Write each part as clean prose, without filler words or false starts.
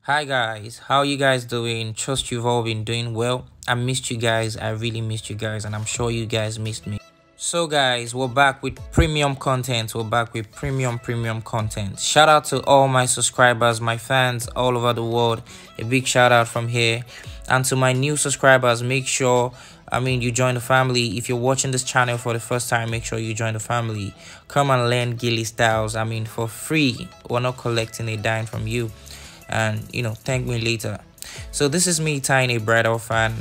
Hi guys, how you guys doing? Trust you've all been doing well. I missed you guys. I really missed you guys, and I'm sure you guys missed me. So guys, we're back with premium content. We're back with premium content. Shout out to all my subscribers, my fans all over the world. A big shout out from here. And to my new subscribers, make sure you join the family. If you're watching this channel for the first time, make sure you join the family. Come and learn Gele styles. For free. We're not collecting a dime from you. And thank me later. So this is me tying a bridal fan.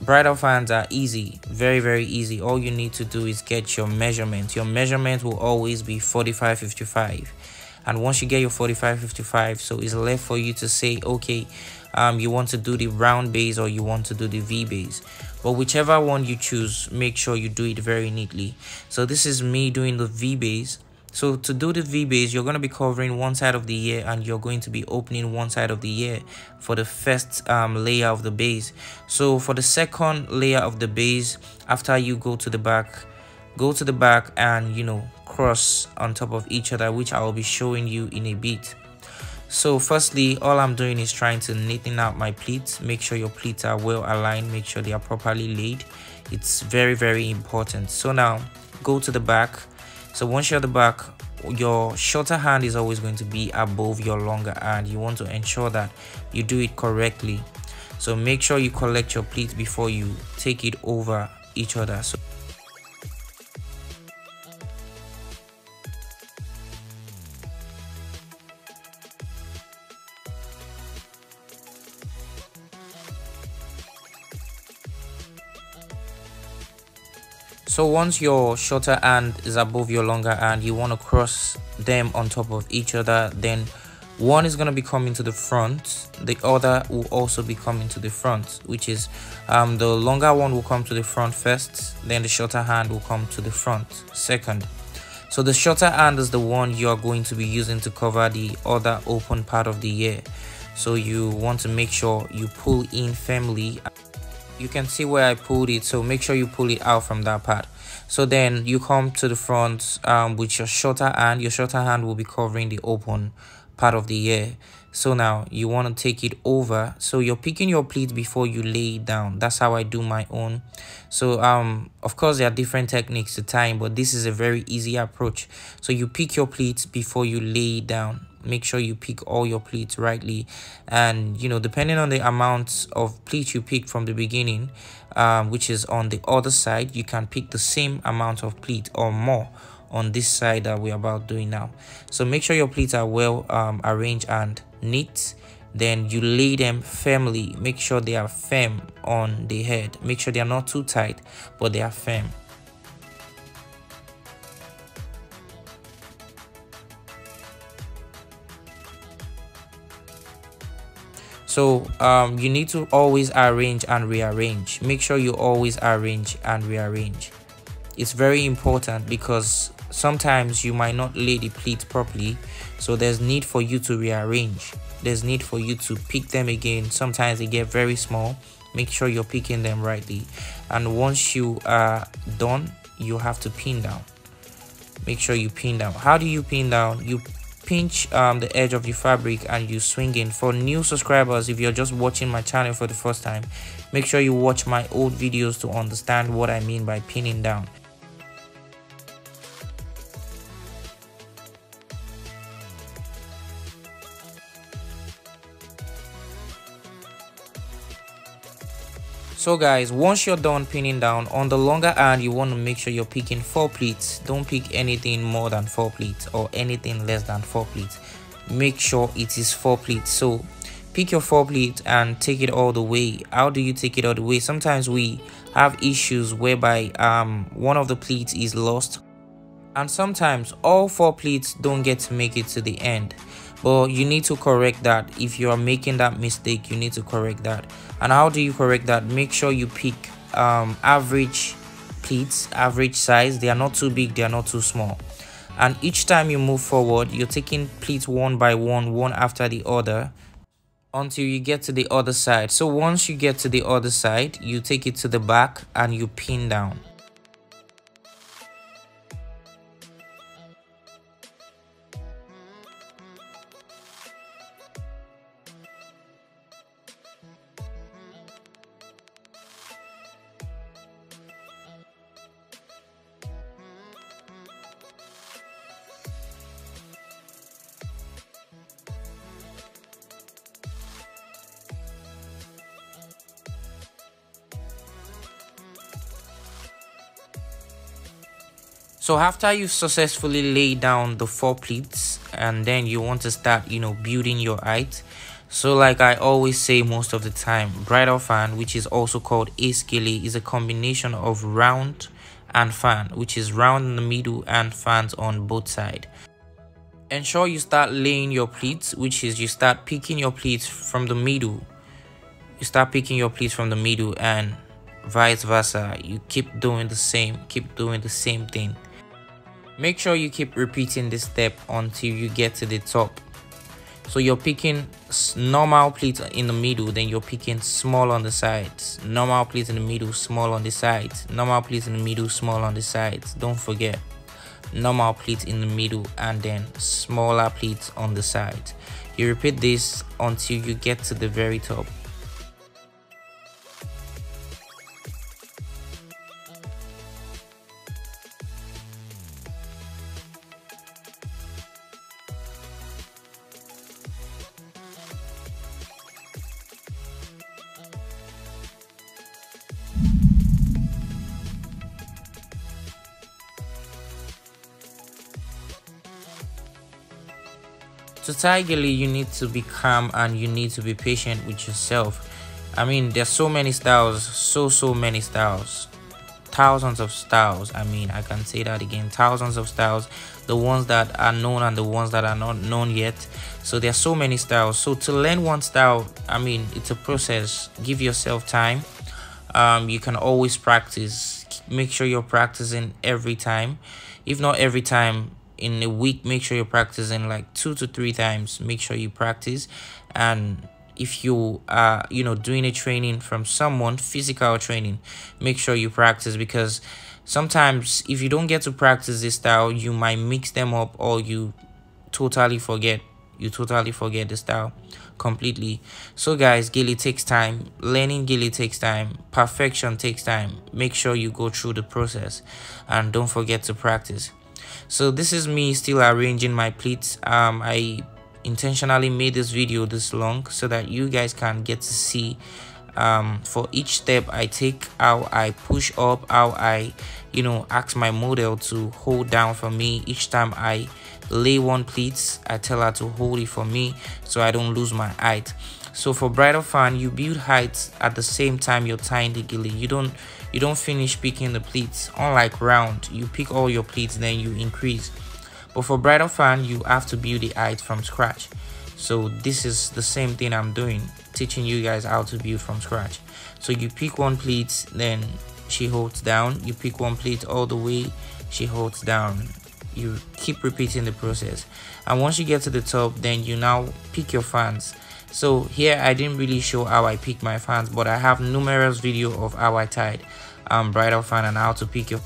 Bridal fans are easy, very easy. All you need to do is get your measurement. Your measurement will always be 45-55, and once you get your 45-55, so it's left for you to say, okay, you want to do the round base or you want to do the V base. But whichever one you choose, make sure you do it very neatly. So this is me doing the V base. So to do the V base, you're going to be covering one side of the ear and you're going to be opening one side of the ear for the first layer of the base. So for the second layer of the base, after you go to the back and cross on top of each other, which I will be showing you in a bit. So firstly, all I'm doing is trying to neaten out my pleats. Make sure your pleats are well aligned, make sure they are properly laid. It's very important. So now go to the back. So once you're at the back, your shorter hand is always going to be above your longer hand. You want to ensure that you do it correctly. So make sure you collect your pleats before you take it over each other. So once your shorter hand is above your longer hand, you want to cross them on top of each other. Then one is going to be coming to the front, the other will also be coming to the front, which is the longer one will come to the front first, then the shorter hand will come to the front second. So the shorter hand is the one you are going to be using to cover the other open part of the ear. So you want to make sure you pull in firmly. You can see where I pulled it, so make sure you pull it out from that part. So then you come to the front with your shorter hand. Your shorter hand will be covering the open part of the ear. So now you want to take it over. So you're picking your pleat before you lay it down. That's how I do my own. So of course there are different techniques to tying, but this is a very easy approach. So you pick your pleats before you lay it down. Make sure you pick all your pleats rightly, and depending on the amount of pleat you pick from the beginning, which is on the other side, you can pick the same amount of pleat or more on this side that we're about doing now. So make sure your pleats are well arranged and neat. Then you lay them firmly. Make sure they are firm on the head. Make sure they are not too tight, but they are firm. So you need to always arrange and rearrange. Make sure you always arrange and rearrange. It's very important because sometimes you might not lay the pleat properly, so there's need for you to rearrange. There's need for you to pick them again. Sometimes they get very small. Make sure you're picking them rightly, and once you are done, you have to pin down. Make sure you pin down. How do you pin down? You pinch the edge of your fabric and you swing in. For new subscribers, if you're just watching my channel for the first time, make sure you watch my old videos to understand what I mean by pinning down. So guys, once you're done pinning down, on the longer hand, you want to make sure you're picking 4 pleats. Don't pick anything more than 4 pleats or anything less than 4 pleats. Make sure it is 4 pleats. So pick your 4 pleats and take it all the way. How do you take it all the way? Sometimes we have issues whereby one of the pleats is lost, and sometimes all 4 pleats don't get to make it to the end. But you need to correct that. If you are making that mistake, you need to correct that. And how do you correct that? Make sure you pick average pleats, average size. They are not too big, they are not too small. And each time you move forward, you're taking pleats one by one after the other, until you get to the other side. So once you get to the other side, you take it to the back and you pin down. So after you've successfully laid down the 4 pleats, and then you want to start, building your height. So like I always say most of the time, bridal fan, which is also called ace gele, is a combination of round and fan, which is round in the middle and fans on both sides. Ensure you start laying your pleats, which is you start picking your pleats from the middle. You start picking your pleats from the middle, and vice versa. You keep doing the same thing. Make sure you keep repeating this step until you get to the top. So you're picking normal pleats in the middle, then you're picking small on the sides. Normal pleats in the middle, small on the sides. Normal pleats in the middle, small on the sides. Don't forget, normal pleats in the middle and then smaller pleats on the sides. You repeat this until you get to the very top. To tie gele, you need to be calm and you need to be patient with yourself. I mean, there's so many styles, so many styles, thousands of styles. I mean, I can say that again, thousands of styles, the ones that are known and the ones that are not known yet. So there's so many styles. So to learn one style, I mean, it's a process. Give yourself time. You can always practice. Make sure you're practicing every time. If not every time, in a week, make sure you're practicing like 2 to 3 times. Make sure you practice. And if you are doing a training from someone, physical training, make sure you practice, because sometimes if you don't get to practice this style, you might mix them up, or you totally forget the style completely. So guys, gele takes time. Learning gele takes time. Perfection takes time. Make sure you go through the process and don't forget to practice. So this is me still arranging my pleats. I intentionally made this video this long so that you guys can get to see for each step I take, how I push up, how I ask my model to hold down for me. Each time I lay one pleat, I tell her to hold it for me so I don't lose my height. So for bridal fan, you build height at the same time you're tying the gele. You don't finish picking the pleats. Unlike round, you pick all your pleats, then you increase. But for bridal fan, you have to build the height from scratch. So this is the same thing I'm doing, teaching you guys how to build from scratch. So you pick one pleat, then she holds down. You pick one pleat all the way, she holds down. You keep repeating the process, and once you get to the top, then you now pick your fans. So here I didn't really show how I pick my fans, but I have numerous videos of how I tied bridal fan and how to pick your.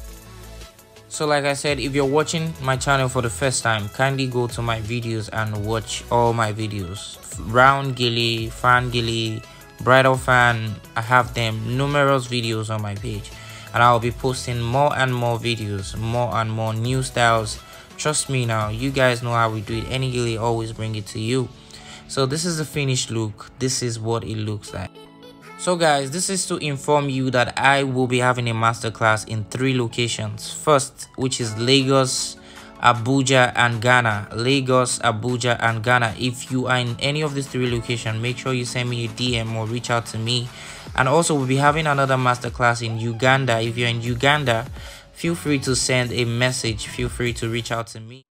So like I said, if you're watching my channel for the first time, kindly go to my videos and watch all my videos. Round gele, fan gele, bridal fan, I have them numerous videos on my page, and I'll be posting more and more videos, more and more new styles. Trust me now, you guys know how we do it. Any gele, always bring it to you. So this is the finished look. This is what it looks like. So guys, this is to inform you that I will be having a masterclass in 3 locations. First, which is Lagos, Abuja and Ghana. Lagos, Abuja and Ghana. If you are in any of these 3 locations, make sure you send me a DM or reach out to me. And also we'll be having another masterclass in Uganda. If you're in Uganda, feel free to send a message. Feel free to reach out to me.